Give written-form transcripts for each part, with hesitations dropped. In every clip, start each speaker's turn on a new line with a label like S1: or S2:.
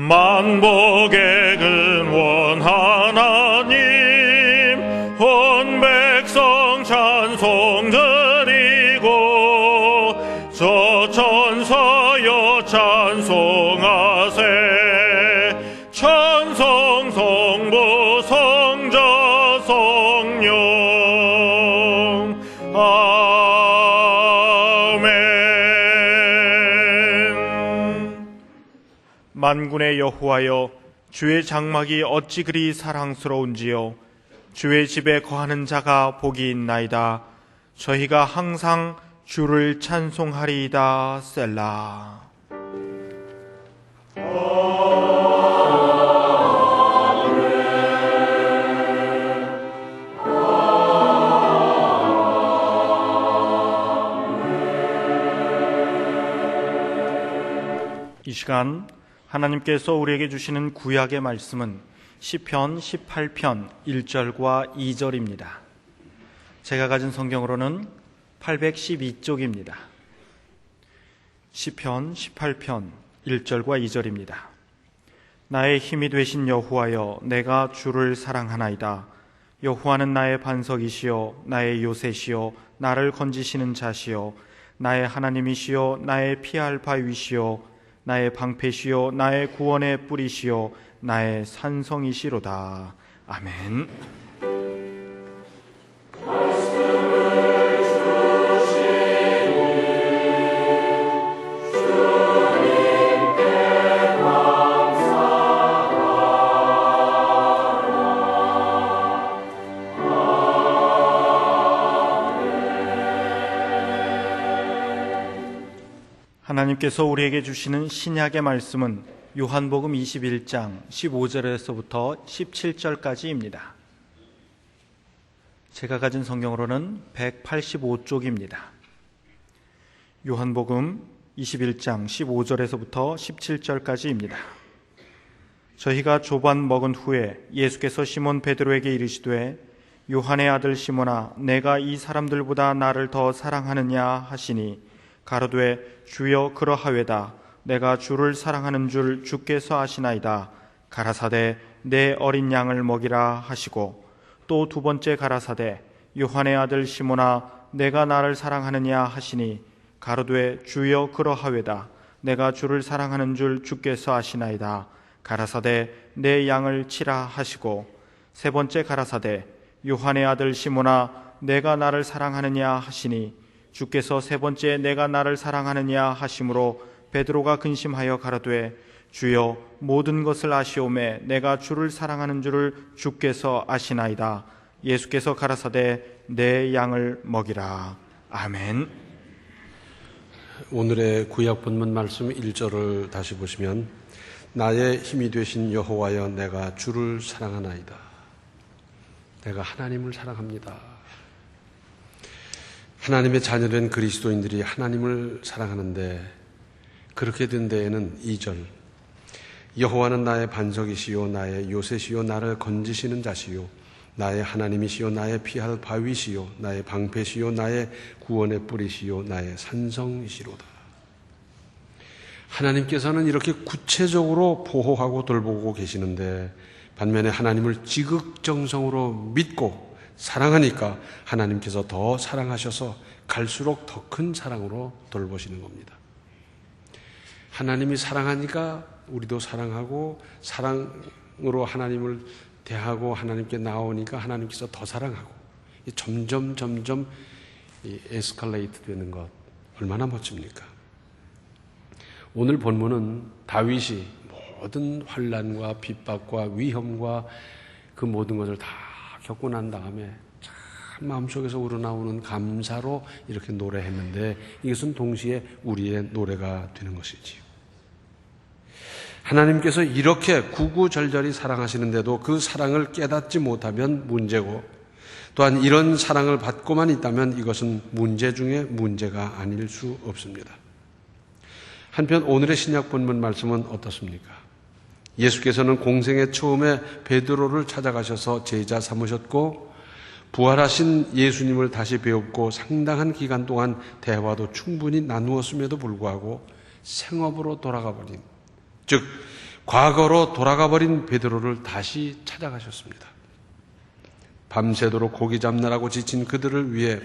S1: 만복의 근원 하나님, 온 백성 찬송 드리고 저 천사여 찬송하세. 찬송 성부 성자 성령 아멘. 만군의 여호와여, 주의 장막이 어찌 그리 사랑스러운지요. 주의 집에 거하는 자가 복이 있나이다. 저희가 항상 주를 찬송하리이다. 셀라. 이 시간 하나님께서 우리에게 주시는 구약의 말씀은 시편 18편 1절과 2절입니다. 제가 가진 성경으로는 812쪽입니다. 시편 18편 1절과 2절입니다. 나의 힘이 되신 여호와여, 내가 주를 사랑하나이다. 여호와는 나의 반석이시요 나의 요새시요 나를 건지시는 자시요 나의 하나님이시요 나의 피할 바위시요 나의 방패시요 나의 구원의 뿌리시요 나의 산성이시로다. 아멘. 하나님께서 우리에게 주시는 신약의 말씀은 요한복음 21장 15절에서부터 17절까지입니다. 제가 가진 성경으로는 185쪽입니다. 요한복음 21장 15절에서부터 17절까지입니다. 저희가 조반 먹은 후에 예수께서 시몬 베드로에게 이르시되, 요한의 아들 시몬아, 내가 이 사람들보다 나를 더 사랑하느냐 하시니, 가로되 주여 그러하외다. 내가 주를 사랑하는 줄 주께서 아시나이다. 가라사대 내 어린 양을 먹이라 하시고, 또 두 번째 가라사대 요한의 아들 시몬아, 내가 나를 사랑하느냐 하시니, 가로되 주여 그러하외다. 내가 주를 사랑하는 줄 주께서 아시나이다. 가라사대 내 양을 치라 하시고, 세 번째 가라사대 요한의 아들 시몬아, 내가 나를 사랑하느냐 하시니, 주께서 세 번째 내가 나를 사랑하느냐 하심으로 베드로가 근심하여 가로되, 주여 모든 것을 아시오매 내가 주를 사랑하는 줄을 주께서 아시나이다. 예수께서 가라사대 내 양을 먹이라. 아멘.
S2: 오늘의 구약 본문 말씀 1절을 다시 보시면, 나의 힘이 되신 여호와여, 내가 주를 사랑하나이다. 내가 하나님을 사랑합니다. 하나님의 자녀된 그리스도인들이 하나님을 사랑하는데, 그렇게 된 데에는 2절, 여호와는 나의 반석이시요 나의 요새시요 나를 건지시는 자시요 나의 하나님이시요 나의 피할 바위시요 나의 방패시요 나의 구원의 뿌리시요 나의 산성이시로다. 하나님께서는 이렇게 구체적으로 보호하고 돌보고 계시는데, 반면에 하나님을 지극정성으로 믿고 사랑하니까 하나님께서 더 사랑하셔서 갈수록 더 큰 사랑으로 돌보시는 겁니다. 하나님이 사랑하니까 우리도 사랑하고, 사랑으로 하나님을 대하고 하나님께 나오니까 하나님께서 더 사랑하고, 점점 에스컬레이트 되는 것, 얼마나 멋집니까? 오늘 본문은 다윗이 모든 환난과 핍박과 위험과 그 모든 것을 다 겪고 난 다음에 참 마음속에서 우러나오는 감사로 이렇게 노래했는데, 이것은 동시에 우리의 노래가 되는 것이지요. 하나님께서 이렇게 구구절절히 사랑하시는데도 그 사랑을 깨닫지 못하면 문제고, 또한 이런 사랑을 받고만 있다면 이것은 문제 중에 문제가 아닐 수 없습니다. 한편 오늘의 신약 본문 말씀은 어떻습니까? 예수께서는 공생의 처음에 베드로를 찾아가셔서 제자 삼으셨고, 부활하신 예수님을 다시 배웠고 상당한 기간 동안 대화도 충분히 나누었음에도 불구하고 생업으로 돌아가 버린, 즉 과거로 돌아가 버린 베드로를 다시 찾아가셨습니다. 밤새도록 고기 잡느라고 지친 그들을 위해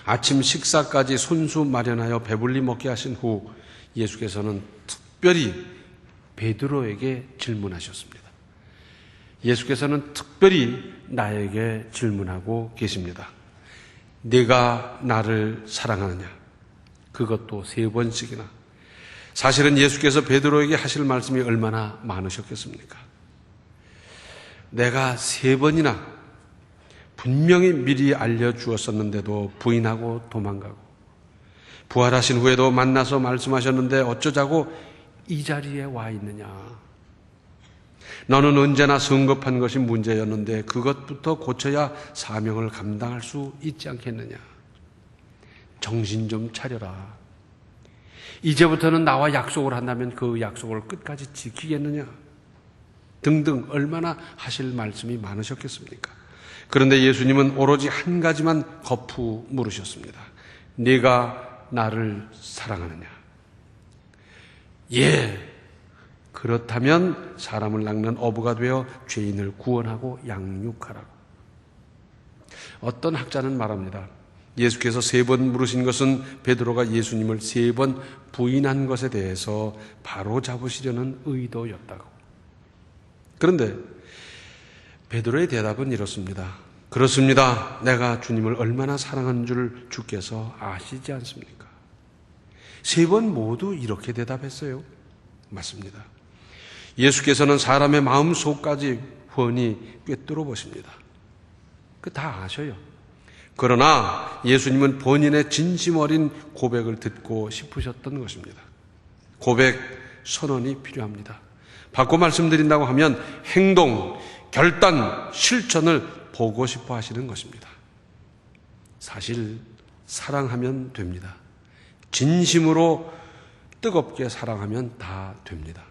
S2: 아침 식사까지 손수 마련하여 배불리 먹게 하신 후 예수께서는 특별히 베드로에게 질문하셨습니다. 예수께서는 특별히 나에게 질문하고 계십니다. 네가 나를 사랑하느냐? 그것도 3번씩이나. 사실은 예수께서 베드로에게 하실 말씀이 얼마나 많으셨겠습니까? 내가 3번이나 분명히 미리 알려주었었는데도 부인하고 도망가고, 부활하신 후에도 만나서 말씀하셨는데 어쩌자고 이 자리에 와 있느냐? 너는 언제나 성급한 것이 문제였는데 그것부터 고쳐야 사명을 감당할 수 있지 않겠느냐? 정신 좀 차려라. 이제부터는 나와 약속을 한다면 그 약속을 끝까지 지키겠느냐? 등등 얼마나 하실 말씀이 많으셨겠습니까? 그런데 예수님은 오로지 한 가지만 거푸 물으셨습니다. 네가 나를 사랑하느냐? 예. 그렇다면 사람을 낚는 어부가 되어 죄인을 구원하고 양육하라고. 어떤 학자는 말합니다. 예수께서 3번 물으신 것은 베드로가 예수님을 3번 부인한 것에 대해서 바로 잡으시려는 의도였다고. 그런데 베드로의 대답은 이렇습니다. 그렇습니다. 내가 주님을 얼마나 사랑하는 줄 주께서 아시지 않습니까? 3번 모두 이렇게 대답했어요. 맞습니다. 예수께서는 사람의 마음 속까지 훤히 꿰뚫어 보십니다. 그 다 아셔요. 그러나 예수님은 본인의 진심 어린 고백을 듣고 싶으셨던 것입니다. 고백, 선언이 필요합니다. 바꿔 말씀드린다고 하면 행동, 결단, 실천을 보고 싶어 하시는 것입니다. 사실 사랑하면 됩니다. 진심으로 뜨겁게 사랑하면 다 됩니다.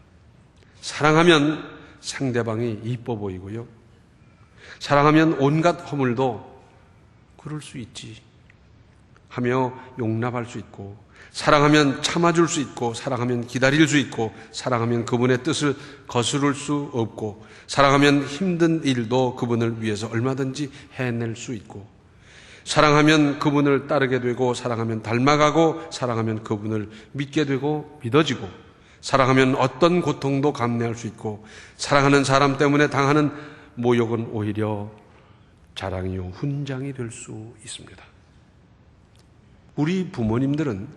S2: 사랑하면 상대방이 이뻐 보이고요. 사랑하면 온갖 허물도 그럴 수 있지 하며 용납할 수 있고, 사랑하면 참아줄 수 있고, 사랑하면 기다릴 수 있고, 사랑하면 그분의 뜻을 거스를 수 없고, 사랑하면 힘든 일도 그분을 위해서 얼마든지 해낼 수 있고, 사랑하면 그분을 따르게 되고, 사랑하면 닮아가고, 사랑하면 그분을 믿게 되고 믿어지고, 사랑하면 어떤 고통도 감내할 수 있고, 사랑하는 사람 때문에 당하는 모욕은 오히려 자랑이요 훈장이 될 수 있습니다. 우리 부모님들은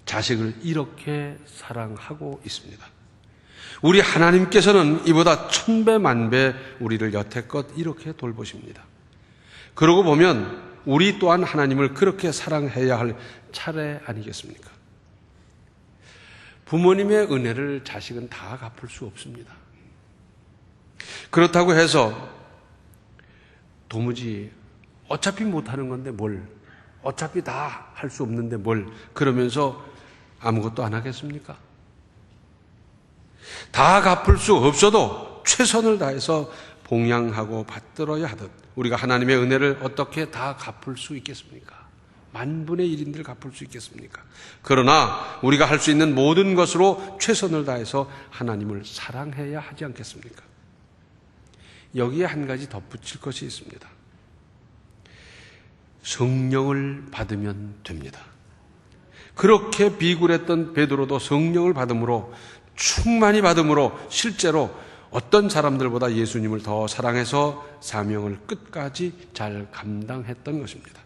S2: 자식을 이렇게 사랑하고 있습니다. 우리 하나님께서는 이보다 1000배 만배 우리를 여태껏 이렇게 돌보십니다. 그러고 보면 우리 또한 하나님을 그렇게 사랑해야 할 차례 아니겠습니까? 부모님의 은혜를 자식은 다 갚을 수 없습니다. 그렇다고 해서 도무지 어차피 못하는 건데 뭘, 어차피 다 할 수 없는데 뭘, 그러면서 아무것도 안 하겠습니까? 다 갚을 수 없어도 최선을 다해서 봉양하고 받들어야 하듯 우리가 하나님의 은혜를 어떻게 다 갚을 수 있겠습니까? 10,000분의 1인들 갚을 수 있겠습니까? 그러나 우리가 할 수 있는 모든 것으로 최선을 다해서 하나님을 사랑해야 하지 않겠습니까? 여기에 한 가지 덧붙일 것이 있습니다. 성령을 받으면 됩니다. 그렇게 비굴했던 베드로도 성령을 받음으로, 충만히 받음으로 실제로 어떤 사람들보다 예수님을 더 사랑해서 사명을 끝까지 잘 감당했던 것입니다.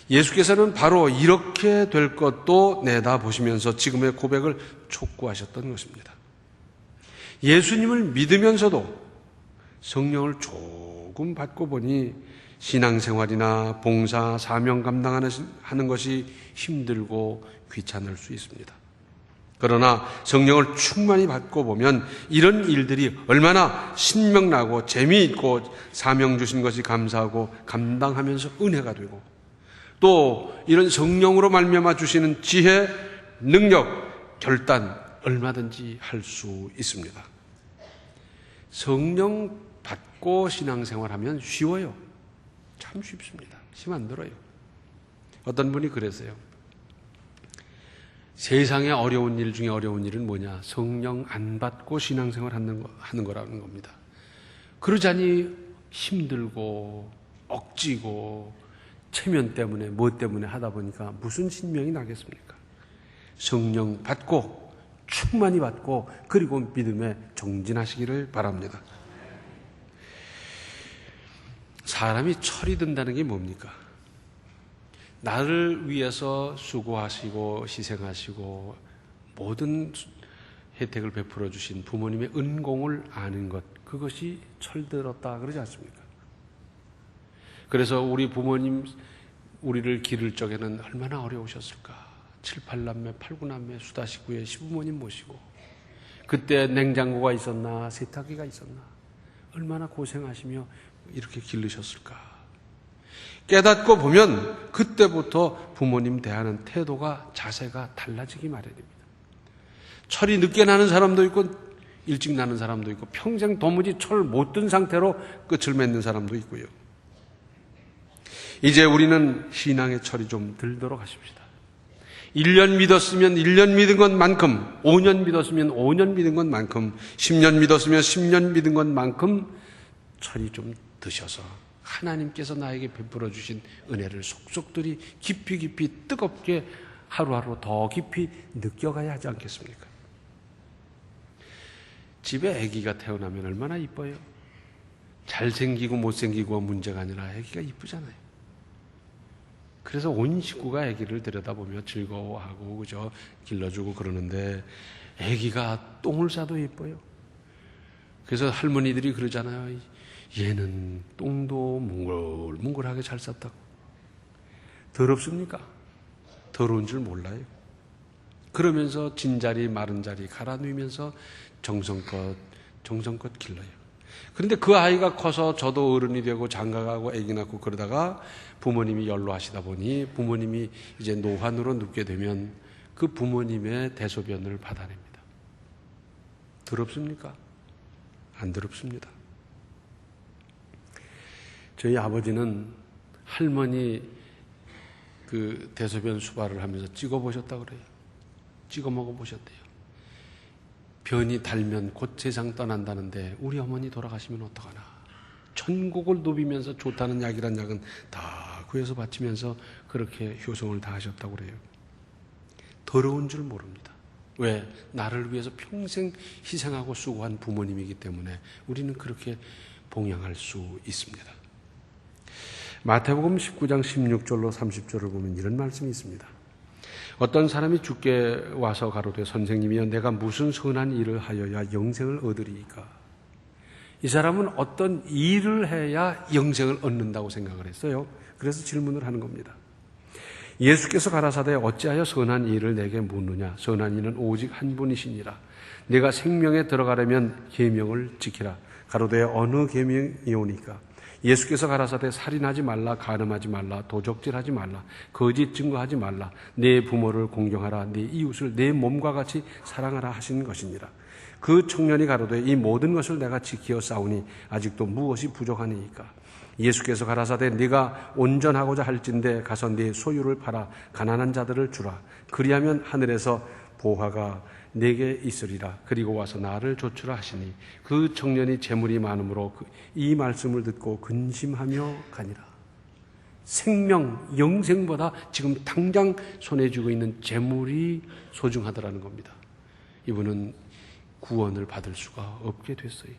S2: 예수께서는 바로 이렇게 될 것도 내다보시면서 지금의 고백을 촉구하셨던 것입니다. 예수님을 믿으면서도 성령을 조금 받고 보니 신앙생활이나 봉사, 사명 감당하는 것이 힘들고 귀찮을 수 있습니다. 그러나 성령을 충만히 받고 보면 이런 일들이 얼마나 신명나고 재미있고 사명 주신 것이 감사하고 감당하면서 은혜가 되고, 또 이런 성령으로 말미암아 주시는 지혜, 능력, 결단 얼마든지 할 수 있습니다. 성령 받고 신앙생활하면 쉬워요. 참 쉽습니다. 힘 안 들어요. 어떤 분이 그랬어요. 세상에 어려운 일 중에 어려운 일은 뭐냐? 성령 안 받고 신앙생활 하는 거라는 겁니다. 그러자니 힘들고 억지고 체면 때문에 뭐 때문에 하다 보니까 무슨 신명이 나겠습니까? 성령 받고 충만히 받고 그리고 믿음에 정진하시기를 바랍니다. 사람이 철이 든다는 게 뭡니까? 나를 위해서 수고하시고 희생하시고 모든 혜택을 베풀어 주신 부모님의 은공을 아는 것, 그것이 철들었다 그러지 않습니까? 그래서 우리 부모님 우리를 기를 적에는 얼마나 어려우셨을까. 7, 8남매, 8, 9남매, 수다식구에 시부모님 모시고 그때 냉장고가 있었나 세탁기가 있었나 얼마나 고생하시며 이렇게 기르셨을까. 깨닫고 보면 그때부터 부모님 대하는 태도가 자세가 달라지기 마련입니다. 철이 늦게 나는 사람도 있고 일찍 나는 사람도 있고 평생 도무지 철 못 든 상태로 끝을 맺는 사람도 있고요. 이제 우리는 신앙의 철이 좀 들도록 하십시다. 1년 믿었으면 1년 믿은 것만큼, 5년 믿었으면 5년 믿은 것만큼, 10년 믿었으면 10년 믿은 것만큼 철이 좀 드셔서 하나님께서 나에게 베풀어 주신 은혜를 속속들이 깊이 뜨겁게 하루하루 더 깊이 느껴가야 하지 않겠습니까? 집에 아기가 태어나면 얼마나 이뻐요? 잘생기고 못생기고가 문제가 아니라 아기가 이쁘잖아요. 그래서 온 식구가 아기를 들여다보며 즐거워하고 그죠? 길러주고 그러는데 아기가 똥을 싸도 예뻐요. 그래서 할머니들이 그러잖아요. 얘는 똥도 뭉글뭉글하게 잘 쌌다고. 더럽습니까? 더러운 줄 몰라요. 그러면서 진자리 마른 자리 갈아 누이면서 정성껏 길러요. 그런데 그 아이가 커서 저도 어른이 되고 장가가고 아기 낳고 그러다가 부모님이 연로하시다 보니 부모님이 이제 노환으로 눕게 되면 그 부모님의 대소변을 받아냅니다. 더럽습니까? 안 더럽습니다. 저희 아버지는 할머니 그 대소변 수발을 하면서 찍어 보셨다고 그래요. 찍어 먹어 보셨대요. 변이 달면 곧 세상 떠난다는데 우리 어머니 돌아가시면 어떡하나. 천국을 누비면서 좋다는 약이란 약은 다 구해서 바치면서 그렇게 효성을 다하셨다고 그래요. 더러운 줄 모릅니다. 왜? 나를 위해서 평생 희생하고 수고한 부모님이기 때문에 우리는 그렇게 봉양할 수 있습니다. 마태복음 19장 16절로 30절을 보면 이런 말씀이 있습니다. 어떤 사람이 주께 와서 가로되 선생님이여 내가 무슨 선한 일을 하여야 영생을 얻으리이까. 이 사람은 어떤 일을 해야 영생을 얻는다고 생각을 했어요. 그래서 질문을 하는 겁니다. 예수께서 가라사대 어찌하여 선한 일을 내게 묻느냐. 선한 이는 오직 한 분이시니라. 내가 생명에 들어가려면 계명을 지키라. 가로되 어느 계명이오니까. 예수께서 가라사대 살인하지 말라, 간음하지 말라, 도적질하지 말라, 거짓 증거하지 말라, 내 부모를 공경하라, 내 이웃을 내 몸과 같이 사랑하라 하신 것이니라. 그 청년이 가로되 이 모든 것을 내가 지키어 싸우니 아직도 무엇이 부족하니이까. 예수께서 가라사대 네가 온전하고자 할진대 가서 네 소유를 팔아 가난한 자들을 주라. 그리하면 하늘에서 보화가 내게 있으리라. 그리고 와서 나를 조추라 하시니 그 청년이 재물이 많으므로 이 말씀을 듣고 근심하며 가니라. 생명, 영생보다 지금 당장 손에 쥐고 있는 재물이 소중하더라는 겁니다. 이분은 구원을 받을 수가 없게 됐어요.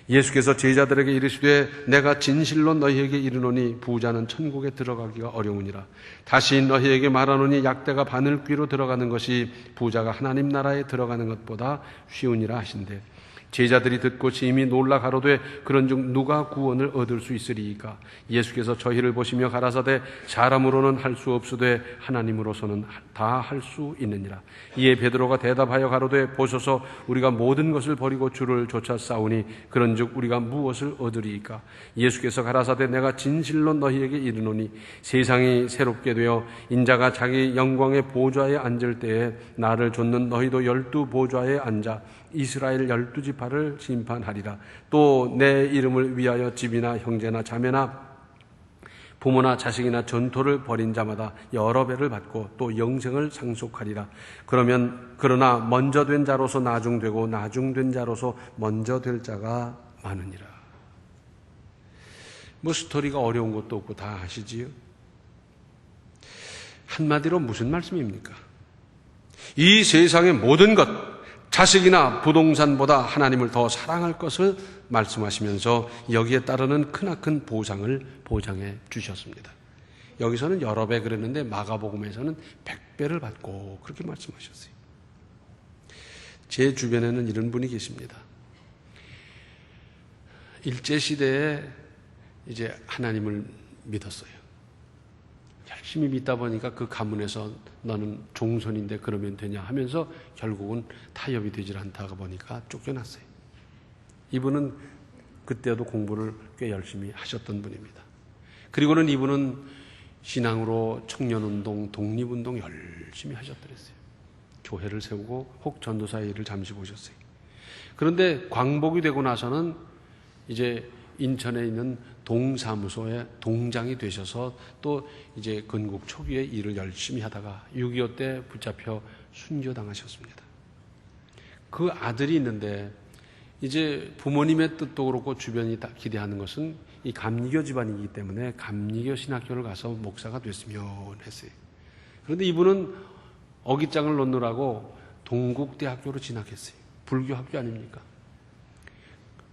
S2: 예수께서 제자들에게 이르시되 내가 진실로 너희에게 이르노니 부자는 천국에 들어가기가 어려우니라. 다시 너희에게 말하노니 약대가 바늘귀로 들어가는 것이 부자가 하나님 나라에 들어가는 것보다 쉬우니라 하신대. 제자들이 듣고 심히 놀라 가로되 그런즉 누가 구원을 얻을 수 있으리이까. 예수께서 저희를 보시며 가라사대 사람으로는 할 수 없으되 하나님으로서는 다 할 수 있느니라. 이에 베드로가 대답하여 가로되 보소서 우리가 모든 것을 버리고 주를 쫓아 싸우니 그런즉 우리가 무엇을 얻으리이까. 예수께서 가라사대 내가 진실로 너희에게 이르노니 세상이 새롭게 되어 인자가 자기 영광의 보좌에 앉을 때에 나를 좇는 너희도 12 보좌에 앉아 이스라엘 12지파를 심판하리라. 또 내 이름을 위하여 집이나 형제나 자매나 부모나 자식이나 전토를 벌인 자마다 여러 배를 받고 또 영생을 상속하리라. 그러나 먼저 된 자로서 나중되고 나중된 자로서 먼저 될 자가 많으니라. 뭐 스토리가 어려운 것도 없고 다 아시지요? 한마디로 무슨 말씀입니까? 이 세상의 모든 것, 자식이나 부동산보다 하나님을 더 사랑할 것을 말씀하시면서 여기에 따르는 크나큰 보상을 보장해 주셨습니다. 여기서는 여러 배 그랬는데 마가복음에서는 100배를 받고 그렇게 말씀하셨어요. 제 주변에는 이런 분이 계십니다. 일제시대에 이제 하나님을 믿었어요. 열심히 믿다 보니까 그 가문에서 너는 종손인데 그러면 되냐 하면서 결국은 타협이 되질 않다가 보니까 쫓겨났어요. 이분은 그때도 공부를 꽤 열심히 하셨던 분입니다. 그리고는 이분은 신앙으로 청년운동, 독립운동 열심히 하셨더랬어요. 교회를 세우고 혹 전도사 일을 잠시 보셨어요. 그런데 광복이 되고 나서는 이제 인천에 있는 동사무소에 동장이 되셔서 또 이제 건국 초기에 일을 열심히 하다가 6.25 때 붙잡혀 순교당하셨습니다. 그 아들이 있는데 이제 부모님의 뜻도 그렇고 주변이 다 기대하는 것은 이 감리교 집안이기 때문에 감리교 신학교를 가서 목사가 됐으면 했어요. 그런데 이분은 어깃장을 놓느라고 동국대학교로 진학했어요. 불교 학교 아닙니까?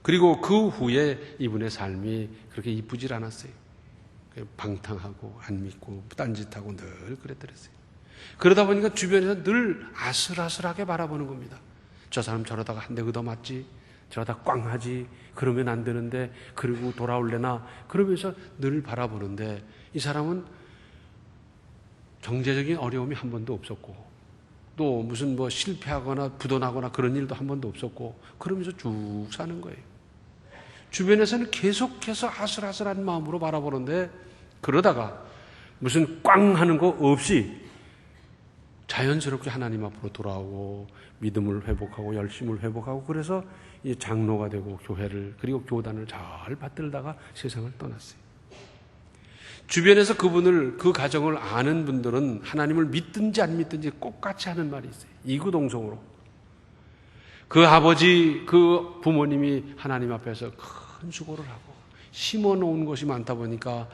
S2: 그리고 그 후에 이분의 삶이 그렇게 이쁘질 않았어요. 방탕하고 안 믿고 딴짓하고 늘 그랬더랬어요. 그러다 보니까 주변에서 늘 아슬아슬하게 바라보는 겁니다. 저 사람 저러다가 한 대 얻어맞지, 저러다 꽝 하지, 그러면 안 되는데, 그리고 돌아올래나, 그러면서 늘 바라보는데 이 사람은 경제적인 어려움이 한 번도 없었고 또 무슨 뭐 실패하거나 부도나거나 그런 일도 한 번도 없었고 그러면서 쭉 사는 거예요. 주변에서는 계속해서 아슬아슬한 마음으로 바라보는데 그러다가 무슨 꽝 하는 거 없이 자연스럽게 하나님 앞으로 돌아오고 믿음을 회복하고 열심을 회복하고 그래서 이 장로가 되고 교회를 그리고 교단을 잘 받들다가 세상을 떠났어요. 주변에서 그분을 그 가정을 아는 분들은 하나님을 믿든지 안 믿든지 똑같이 하는 말이 있어요. 이구동성으로. 그 아버지 그 부모님이 하나님 앞에서 큰 수고를 하고 심어놓은 것이 많다 보니까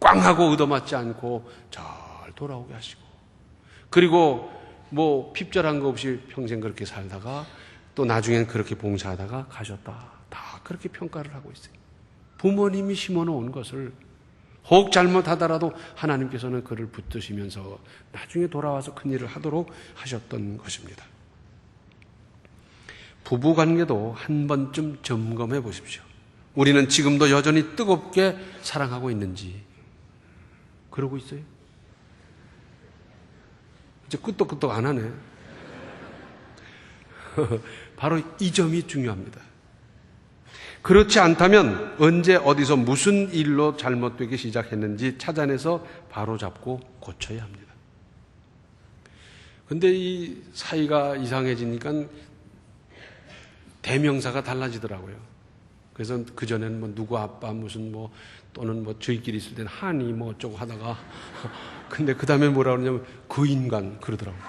S2: 꽝하고 얻어맞지 않고 잘 돌아오게 하시고 그리고 뭐 핍절한 거 없이 평생 그렇게 살다가 또 나중엔 그렇게 봉사하다가 가셨다. 다 그렇게 평가를 하고 있어요. 부모님이 심어놓은 것을 혹 잘못하더라도 하나님께서는 그를 붙드시면서 나중에 돌아와서 큰 일을 하도록 하셨던 것입니다. 부부관계도 한 번쯤 점검해 보십시오. 우리는 지금도 여전히 뜨겁게 사랑하고 있는지 그러고 있어요? 이제 끄떡끄떡 안 하네. 바로 이 점이 중요합니다. 그렇지 않다면 언제 어디서 무슨 일로 잘못되기 시작했는지 찾아내서 바로잡고 고쳐야 합니다. 근데 이 사이가 이상해지니까 대명사가 달라지더라고요. 그래서 그전에는 뭐 누구 아빠 무슨 뭐 또는 뭐 저희끼리 있을 때는 한이 뭐 어쩌고 하다가 근데 그 다음에 뭐라 그러냐면 그 인간 그러더라고요.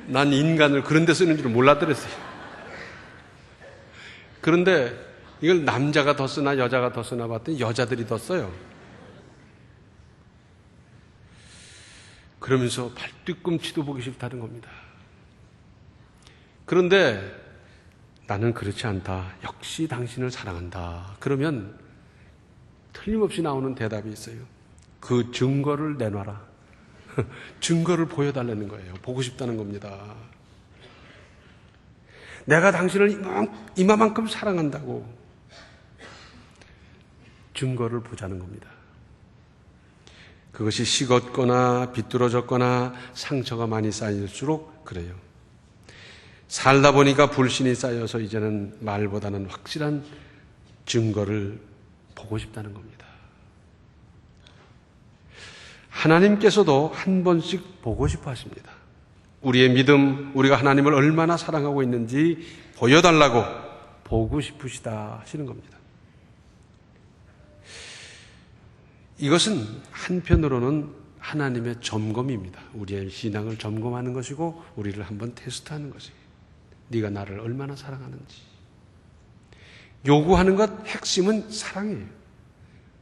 S2: 난 인간을 그런 데 쓰는 줄 몰랐더랬어요. 그런데 이걸 남자가 더 쓰나 여자가 더 쓰나 봤더니 여자들이 더 써요. 그러면서 발뒤꿈치도 보기 싫다는 겁니다. 그런데 나는 그렇지 않다. 역시 당신을 사랑한다. 그러면 틀림없이 나오는 대답이 있어요. 그 증거를 내놔라. 증거를 보여달라는 거예요. 보고 싶다는 겁니다. 내가 당신을 이만큼 사랑한다고 증거를 보자는 겁니다. 그것이 식었거나 비뚤어졌거나 상처가 많이 쌓일수록 그래요. 살다 보니까 불신이 쌓여서 이제는 말보다는 확실한 증거를 보고 싶다는 겁니다. 하나님께서도 한 번씩 보고 싶어 하십니다. 우리의 믿음, 우리가 하나님을 얼마나 사랑하고 있는지 보여달라고 보고 싶으시다 하시는 겁니다. 이것은 한편으로는 하나님의 점검입니다. 우리의 신앙을 점검하는 것이고 우리를 한번 테스트하는 것이에요. 네가 나를 얼마나 사랑하는지. 요구하는 것 핵심은 사랑이에요.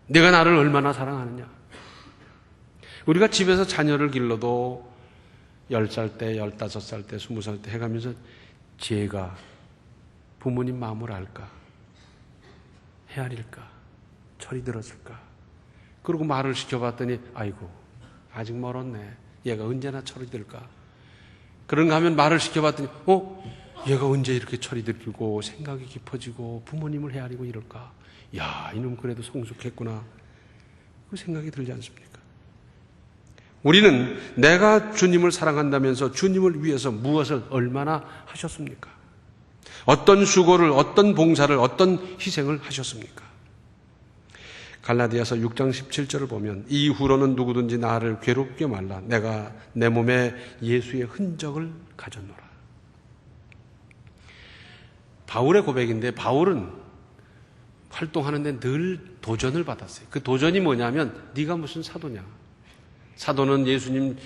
S2: 내가 나를 얼마나 사랑하느냐. 우리가 집에서 자녀를 길러도 10살 때, 15살 때, 20살 때 해가면서 제가 부모님 마음을 알까? 헤아릴까? 철이 들었을까? 그리고 말을 시켜봤더니 아이고 아직 멀었네. 얘가 언제나 철이 들까? 그런가 하면 말을 시켜봤더니 얘가 언제 이렇게 철이 들고 생각이 깊어지고 부모님을 헤아리고 이럴까? 야, 이놈 그래도 성숙했구나. 그 생각이 들지 않습니까? 우리는 내가 주님을 사랑한다면서 주님을 위해서 무엇을 얼마나 하셨습니까? 어떤 수고를, 어떤 봉사를, 어떤 희생을 하셨습니까? 갈라디아서 6장 17절을 보면 이후로는 누구든지 나를 괴롭게 말라. 내가 내 몸에 예수의 흔적을 가졌노라. 바울의 고백인데 바울은 활동하는데 늘 도전을 받았어요. 그 도전이 뭐냐면 네가 무슨 사도냐. 사도는 예수님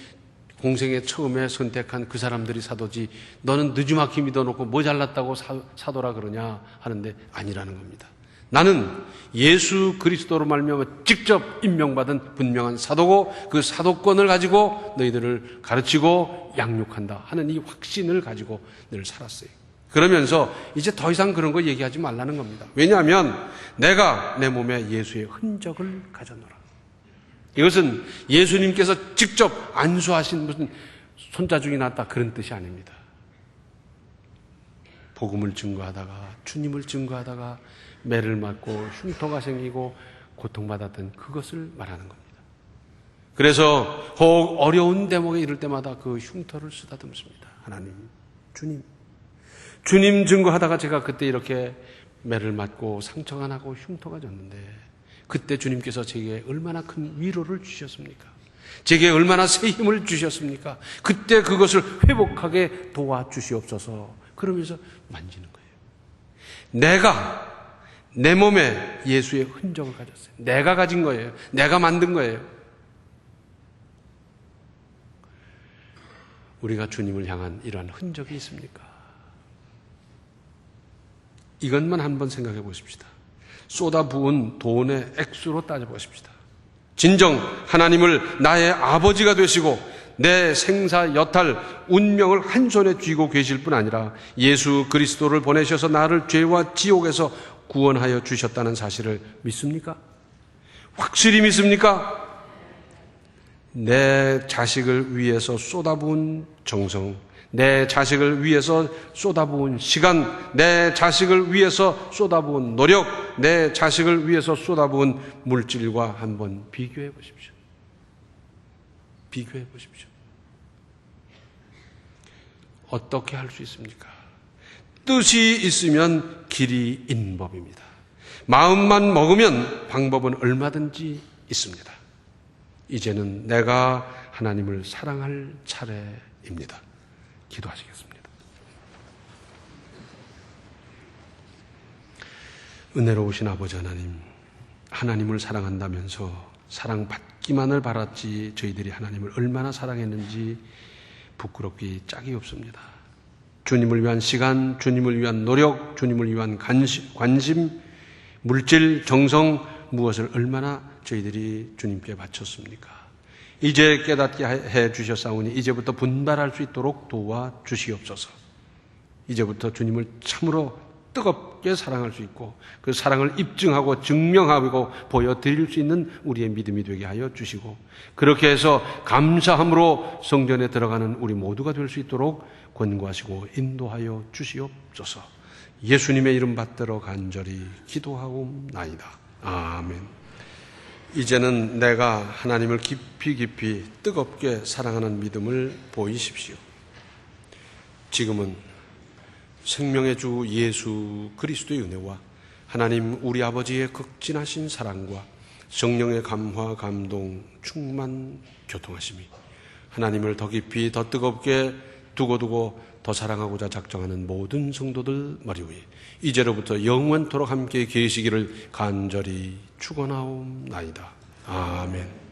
S2: 공생에 처음에 선택한 그 사람들이 사도지 너는 느지막히 믿어놓고 뭐 잘났다고 사도라 그러냐 하는데 아니라는 겁니다. 나는 예수 그리스도로 말미암아 직접 임명받은 분명한 사도고 그 사도권을 가지고 너희들을 가르치고 양육한다 하는 이 확신을 가지고 늘 살았어요. 그러면서 이제 더 이상 그런 거 얘기하지 말라는 겁니다. 왜냐하면 내가 내 몸에 예수의 흔적을 가졌노라. 이것은 예수님께서 직접 안수하신 무슨 손자중이 났다 그런 뜻이 아닙니다. 복음을 증거하다가 주님을 증거하다가 매를 맞고 흉터가 생기고 고통받았던 그것을 말하는 겁니다. 그래서 혹 어려운 대목에 이를 때마다 그 흉터를 쓰다듬습니다. 하나님, 주님 증거하다가 제가 그때 이렇게 매를 맞고 상처가 나고 흉터가 졌는데 그때 주님께서 제게 얼마나 큰 위로를 주셨습니까? 제게 얼마나 새 힘을 주셨습니까? 그때 그것을 회복하게 도와주시옵소서. 그러면서 만지는 거예요. 내가 내 몸에 예수의 흔적을 가졌어요. 내가 가진 거예요. 내가 만든 거예요. 우리가 주님을 향한 이러한 흔적이 있습니까? 이것만 한번 생각해 보십시다. 쏟아부은 돈의 액수로 따져보십시다. 진정 하나님을 나의 아버지가 되시고 내 생사 여탈 운명을 한 손에 쥐고 계실 뿐 아니라 예수 그리스도를 보내셔서 나를 죄와 지옥에서 구원하여 주셨다는 사실을 믿습니까? 확실히 믿습니까? 내 자식을 위해서 쏟아부은 정성, 내 자식을 위해서 쏟아부은 시간, 내 자식을 위해서 쏟아부은 노력, 내 자식을 위해서 쏟아부은 물질과 한번 비교해 보십시오. 비교해 보십시오. 어떻게 할 수 있습니까? 뜻이 있으면 길이 있는 법입니다. 마음만 먹으면 방법은 얼마든지 있습니다. 이제는 내가 하나님을 사랑할 차례입니다. 기도하시겠습니다. 은혜로우신 아버지 하나님, 하나님을 사랑한다면서 사랑받기만을 바랐지 저희들이 하나님을 얼마나 사랑했는지 부끄럽기 짝이 없습니다. 주님을 위한 시간, 주님을 위한 노력, 주님을 위한 관심, 물질, 정성 무엇을 얼마나 저희들이 주님께 바쳤습니까? 이제 깨닫게 해 주셨사오니 이제부터 분발할 수 있도록 도와주시옵소서. 이제부터 주님을 참으로 뜨겁게 사랑할 수 있고 그 사랑을 입증하고 증명하고 보여드릴 수 있는 우리의 믿음이 되게 하여 주시고 그렇게 해서 감사함으로 성전에 들어가는 우리 모두가 될 수 있도록 권고하시고 인도하여 주시옵소서. 예수님의 이름 받들어 간절히 기도하옵나이다. 아멘. 이제는 내가 하나님을 깊이 뜨겁게 사랑하는 믿음을 보이십시오. 지금은 생명의 주 예수 그리스도의 은혜와 하나님 우리 아버지의 극진하신 사랑과 성령의 감화, 감동, 충만, 교통하심이 하나님을 더 깊이 더 뜨겁게 두고 더 사랑하고자 작정하는 모든 성도들 머리 위에 이제로부터 영원토록 함께 계시기를 간절히 축원하옵나이다. 아멘.